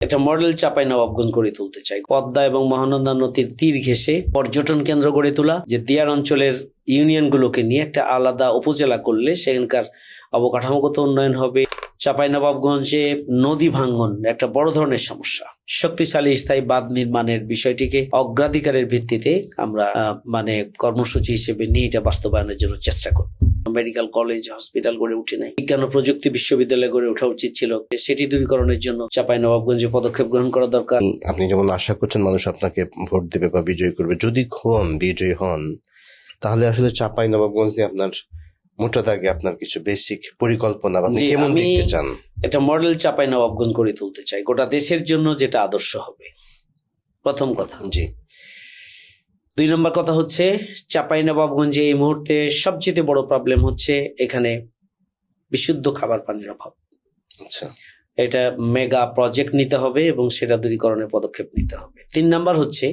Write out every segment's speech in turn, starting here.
একটা মডেল চাঁপাইনবাবগঞ্জ গড়ে তুলতে চাই। পদ্মা এবং মহানন্দা নদীর তীর ঘেঁষে পর্যটন কেন্দ্র গড়ে তোলা, যে দিয়ার অঞ্চলের ইউনিয়নগুলোকে নিয়ে একটা আলাদা উপজেলা করলে সেখানকার অবকাঠামোগত উন্নয়ন হবে। চাঁপাইনবাবগঞ্জে নদী ভাঙ্গন একটা বড় ধরনের সমস্যা। শক্তিশালী স্থায়ী বাঁধ নির্মাণের বিষয়টিকে অগ্রাধিকারের ভিত্তিতে আমরা কর্মসূচি হিসেবে নিয়ে এটা বাস্তবায়নের জন্য চেষ্টা করব। মেডিকেল কলেজ হসপিটাল গড়ে উঠে নাই, বিজ্ঞান ও প্রযুক্তি বিশ্ববিদ্যালয় গড়ে ওঠা উচিত ছিল। সেটি দূরীকরণের জন্য চাঁপাইনবাবগঞ্জে পদক্ষেপ গ্রহণ করা দরকার। আপনি যেমন আশা করছেন মানুষ আপনাকে ভোট দেবে বা বিজয়ী করবে, যদি বিজয়ী হন তাহলে আসলে চাঁপাইনবাবগঞ্জ দিয়ে আপনার মোটা দাগে আপনার কিছু বেসিক পরিকল্পনা আপনি কেমন দেখতে চান? একটা মডেল চাঁপাইনবাবগঞ্জ গড়ে তুলতে চাই, গোটা দেশের জন্য যেটা আদর্শ হবে, প্রথম কথা। জি। 2 নম্বর কথা হচ্ছে চাঁপাইনবাবগঞ্জে এই মুহূর্তে সবচেয়ে বড় প্রবলেম হচ্ছে এখানে বিশুদ্ধ খাবার পানির অভাব। আচ্ছা, এটা মেগা প্রজেক্ট নিতে হবে এবং সেটা দূরীকরণের পদক্ষেপ নিতে হবে। 3 নম্বর হচ্ছে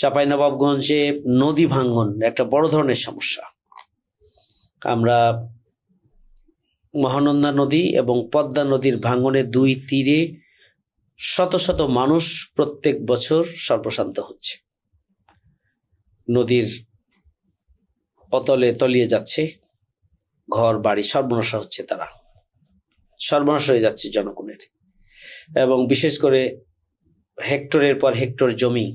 চাঁপাইনবাবগঞ্জে নদী ভাঙ্গন একটা বড় ধরনের সমস্যা। আমরা মহানন্দা নদী এবং পদ্মা নদীর ভাঙ্গনের 2 তীরে শত শত মানুষ প্রত্যেক বছর সর্বশান্ত হচ্ছে, নদীর অতলে তলিয়ে যাচ্ছে, ঘর বাড়ি সর্বনাশ হচ্ছে, তারা সর্বনাশ হয়ে যাচ্ছে জনগণের। এবং বিশেষ করে হেক্টরের পর হেক্টর জমি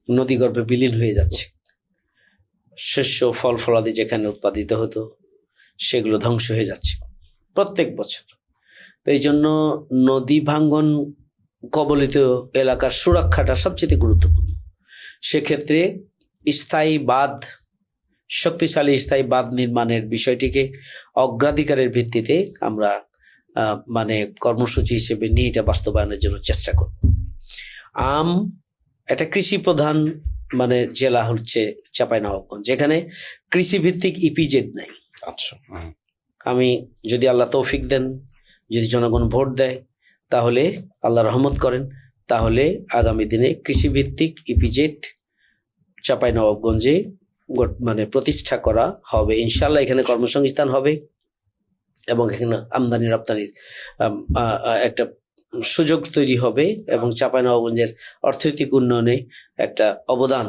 নদীগর্ভে বিলীন হয়ে যাচ্ছে। শস্য ফল ফলাদি যেখানে উৎপাদিত হতো সেগুলো ধ্বংস হয়ে যাচ্ছে প্রত্যেক বছর। তো এই জন্য নদী ভাঙ্গন কবলিত এলাকার সুরক্ষাটা সবচেয়ে গুরুত্বপূর্ণ। সেক্ষেত্রে শক্তিশালী স্থায়ী বাঁধ নির্মাণের বিষয়টিকে অগ্রাধিকারের ভিত্তিতে আমরা কর্মসূচি হিসেবে নিয়ে এটা বাস্তবায়নের জন্য চেষ্টা করব। একটা কৃষি প্রধান জেলা হচ্ছে চাঁপাইনবাবগঞ্জ, যেখানে কৃষি ভিত্তিক ইপিজেড নাই। আচ্ছা, আমি যদি আল্লাহ তৌফিক দেন, যদি জনগণ ভোট দেয়, তাহলে আল্লাহ রহমত করেন, তাহলে আগামী দিনে কৃষি ভিত্তিক ইপিজেড চাঁপাইনবাবগঞ্জে প্রতিষ্ঠা করা হবে ইনশাল্লাহ। এখানে কর্মসংস্থান হবে এবং এখানে আমদানি রপ্তানির একটা সুযোগ তৈরি হবে এবং চাঁপাইনবাবগঞ্জের অর্থনৈতিক উন্নয়নে একটা অবদান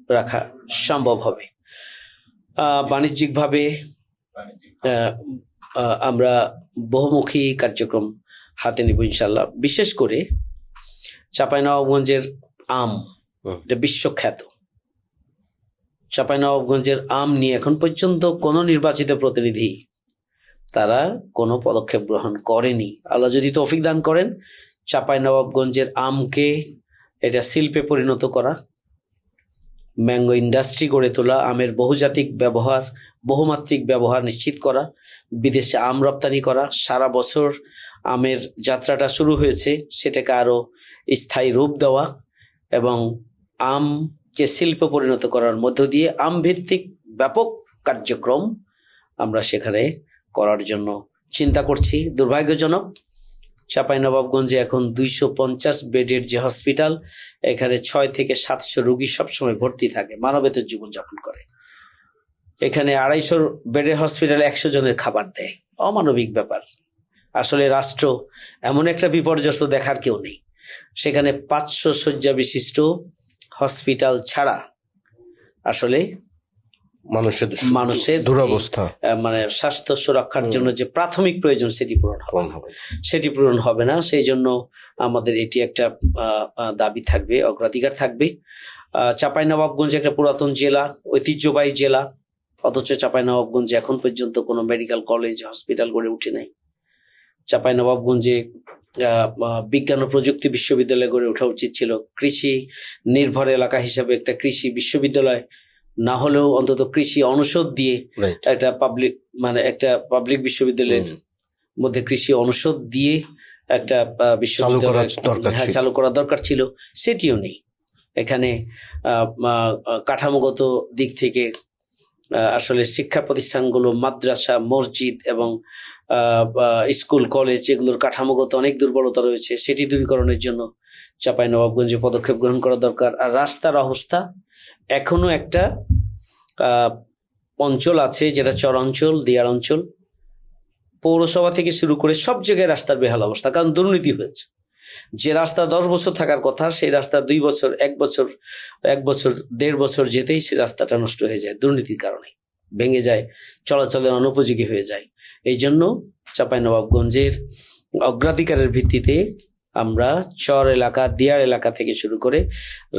রাখা সম্ভব হবে। বাণিজ্যিকভাবে আমরা বহুমুখী কার্যক্রম হাতে নিব ইনশাল্লাহ। বিশেষ করে চাঁপাইনবাবগঞ্জের আম এটা বিশ্বখ্যাত। চাঁপাইনবাবগঞ্জের আম নিয়ে এখন পর্যন্ত কোনো নির্বাচিত প্রতিনিধি তারা কোনো পদক্ষেপ গ্রহণ করেনি। আল্লাহ যদি তৌফিক দান করেন, চাঁপাইনবাবগঞ্জের আমকে এটা শিল্পে পরিণত করা, ম্যাঙ্গো ইন্ডাস্ট্রি গড়ে তোলা, আমের বহুজাতিক ব্যবহার, বহুমাত্রিক ব্যবহার নিশ্চিত করা, বিদেশে আম রপ্তানি করা, সারা বছর আমের যাত্রাটা শুরু হয়েছে সেটাকে আরো স্থায়ী রূপ দেওয়া এবং আমকে শিল্পে পরিণত করার মধ্য দিয়ে আম ভিত্তিক ব্যাপক কার্যক্রম আমরা সেখানে করার জন্য চিন্তা করছি। দুর্ভাগ্যজনক, চাঁপাইনবাবগঞ্জে এখন 250 বেডের যে হসপিটাল, এখানে 600 থেকে 700 রোগী সবসময় ভর্তি থাকে, মানবেতর জীবনযাপন করে। এখানে 250 বেডের হসপিটালে 100 জনের খাবার দেয়, অমানবিক ব্যাপার। আসলে রাষ্ট্র এমন একটা বিপর্যস্ত দেখার কেউ নেই। সেখানে 500 শয্যা বিশিষ্ট হসপিটাল ছাড়া আসলে মানুষের দুরবস্থা, স্বাস্থ্য সুরক্ষার জন্য যে প্রাথমিক প্রয়োজন সেটি পূরণ হবে না। সেই জন্য আমাদের এটি একটা দাবি থাকবে, অগ্রাধিকার থাকবে। চাঁপাইনবাবগঞ্জ একটা পুরাতন জেলা, ঐতিহ্যবাহী জেলা, অথচ চাঁপাইনবাবগঞ্জে এখন পর্যন্ত কোনো মেডিকেল কলেজ হসপিটাল গড়ে উঠে নাই। চাঁপাইনবাবগঞ্জে বিজ্ঞান ও প্রযুক্তি বিশ্ববিদ্যালয় গড়ে ওঠা উচিত ছিল। কৃষি নির্ভর এলাকা হিসাবে একটা কৃষি বিশ্ববিদ্যালয় না হলেও অন্তত কৃষি অনুষদ দিয়ে একটা পাবলিক বিশ্ববিদ্যালয়ের মধ্যে কৃষি অনুষদ দিয়ে একটা বিশ্ববিদ্যালয় চালু করা দরকার ছিল, সেটিও নেই। এখানে কাঠামোগত দিক থেকে আসলে শিক্ষা প্রতিষ্ঠানগুলো, মাদ্রাসা, মসজিদ এবং স্কুল কলেজ, এগুলোর কাঠামোগত অনেক দুর্বলতা রয়েছে, সেটি দূরীকরণের জন্য চাঁপাইনবাবগঞ্জে পদক্ষেপ গ্রহণ করা দরকার। আর রাস্তার অবস্থা, এখনো একটা অঞ্চল আছে যেটা চর অঞ্চল, দিয়ার অঞ্চল, পৌরসভা থেকে শুরু করে সব জায়গায় রাস্তার বেহাল অবস্থা, কারণ দুর্নীতি হয়েছে। যে রাস্তা 10 বছর থাকার কথা সেই রাস্তা 2 বছর, 1 বছর, 1.5 বছর যেতেই সে রাস্তাটা নষ্ট হয়ে যায় দুর্নীতির কারণে, ভেঙে যায়, চলাচলের অনুপযোগী হয়ে যায়। এই জন্য চাঁপাইনবাবগঞ্জের অগ্রাধিকারের ভিত্তিতে আমরা চর এলাকা, দিয়ার এলাকা থেকে শুরু করে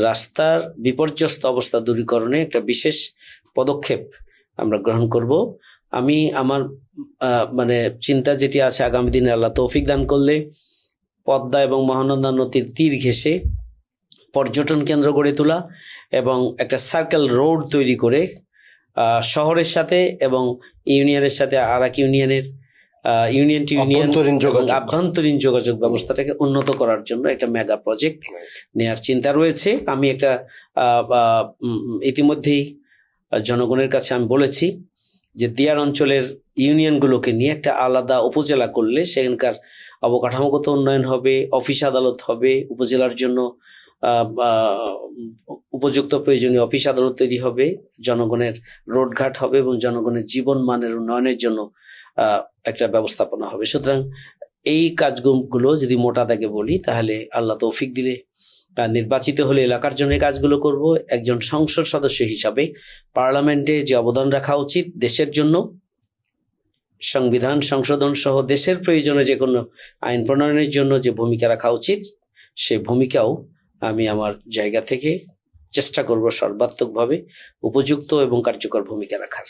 রাস্তার বিপর্যস্ত অবস্থা দূরীকরণে একটা বিশেষ পদক্ষেপ আমরা গ্রহণ করব। আমি আমার মানে চিন্তা যেটি আছে, আগামী দিনে আল্লাহ তৌফিক দান করলে পদ্মা এবং মহানন্দা নদীর তীর ঘেঁষে পর্যটন কেন্দ্র গড়ে তোলা এবং একটা সার্কেল রোড তৈরি করে শহরের সাথে এবং ইউনিয়নের সাথে আর এক ইউনিয়নের ইউনিয়ন টু ইউনিয়ন আভ্যন্তরীণ যোগাযোগ ব্যবস্থাটাকে উন্নত করার জন্য একটা মেগা প্রজেক্ট নেওয়ার চিন্তা রয়েছে। আমি একটা ইতিমধ্যেই জনগণের কাছে আমি বলেছি যে দিয়ার অঞ্চলের ইউনিয়নগুলোকে নিয়ে একটা আলাদা উপজেলা করলে সেখানকার অবকাঠামোগত উন্নয়ন হবে, অফিস আদালত হবে, উপজেলার জন্য উপযুক্ত প্রয়োজনীয় অফিস আদালত তৈরি হবে, জনগণের রোডঘাট হবে এবং জনগণের জীবন মানের উন্নয়নের জন্য একটা ব্যবস্থাপনা হবে। সুতরাং এই কাজগুলো যদি মোটা দাগে বলি তাহলে আল্লাহ তৌফিক দিলে নির্বাচিত হলে এলাকার জন্য কাজগুলো করব। একজন সংসদ সদস্য হিসাবে পার্লামেন্টে যে অবদান রাখা উচিত দেশের জন্য, সংবিধান সংশোধন সহ দেশের প্রয়োজনে যে কোনো আইন প্রণয়নের জন্য যে ভূমিকা রাখা উচিত সে ভূমিকাও আমি আমার জায়গা থেকে চেষ্টা করব সর্বাত্মকভাবে উপযুক্ত এবং কার্যকর ভূমিকা রাখার।